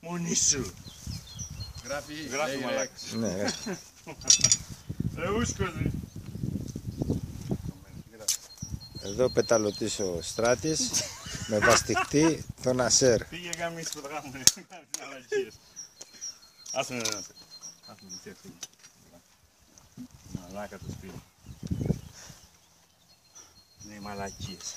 Μόνη σου. Γράφει μαλάκας. Ναι. Ούσκος. Εδώ πεταλωτής ο Στράτης με βαστιχτή τον Ασέρ. Πήγε γαμίς που τα κάνουμε. Μαλακίες. Άσε με έναν. Άσε με τι έφυγε. Μαλάκα το σπίτι. Είναι μαλακίες.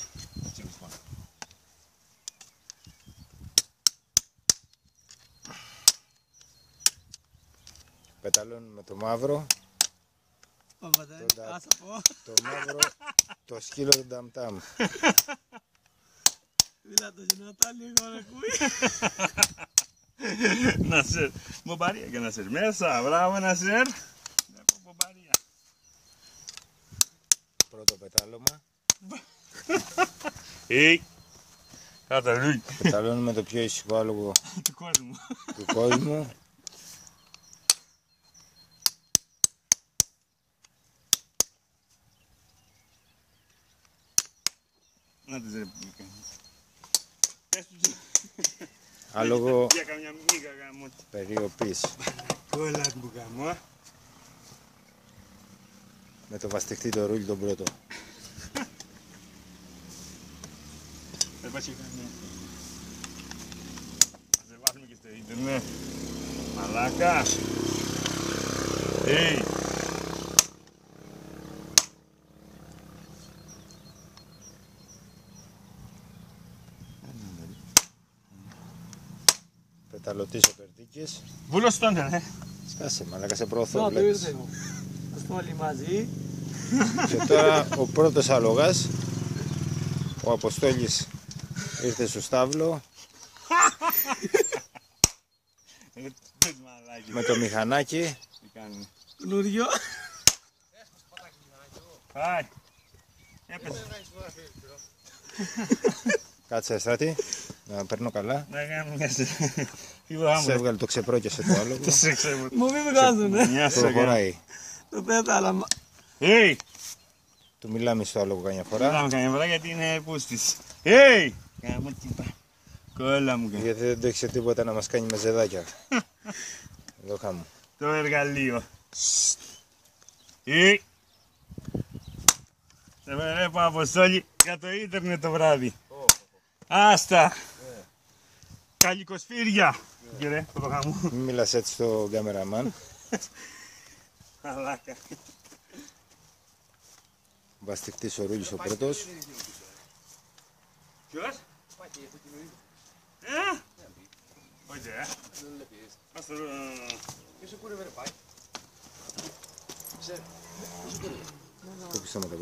Πεταλώνουν με το μαύρο. Άσα πω. Το μαύρο, το σκύλο του Νταμτάμ. Μιλά το γυνατά λίγο να ακούει. Νασέρ. Μπομπαρία και Νασέρ. Μέσα. Μπράβο Νασέρ. Μπομπαρία. Πρώτο πετάλωμα. Κάτα Λούι. Πεταλώνουν με το πιο ήσυχο άλογο Του κόσμου. του κόσμου. Να τις ρε πουλικά. Πες τους. Άλογο Για καμιά μίγα γάμο. περιοπής. Κόλλα του γάμο. Με το βαστιχτή το ρούλι τον πρώτο. Δεν πάει καμιά. Θα σε βάζουμε και στο ίντερνετ. Μαλάκα. Πεταλωτής ο Περτίκης. Βούλος τον Σκάσε μαλάκα, σε προωθώ, Να το βλέπεις. ήρθε. Ας το όλοι μαζί. Και τώρα ο πρώτος αλογάς, ο Αποστόλης, ήρθε στο στάβλο με το μηχανάκι. Τι κάνουμε. Καινούριο. Πάει. Έπαιζε. Κάτσε Στράτη, να παίρνω καλά. Να κάνουμε μια σε... Φίβο Σε έβγαλε το ξεπρόκιασε το άλογο. Το σε ξέρω. Μου μην βγάζουνε. Μια σε κάνω. Προχωράει. Το πέταλαμα. Του μιλάμε στο άλογο καμιά φορά. Μιλάμε καμιά φορά γιατί είναι πούστης. Κάμε τι πάει. Κόλλα μου κάνει. Γιατί δεν το έχεις τίποτα να μας κάνει με ζεδάκια. Εδώ χάμω. Το εργαλείο. Σε βλέπω Αποστόλη για το ίντερνετ το βράδυ. Άστα. Καλικοσφύρια. Κύριε, το γάμο. Μην μιλάς έτσι στο κάμεραμαν. Μαλάκα. Βαστιχτής ο Ρούλης ο πρώτος. Ποιος? Όχι, Ας το... Το πίσω με τα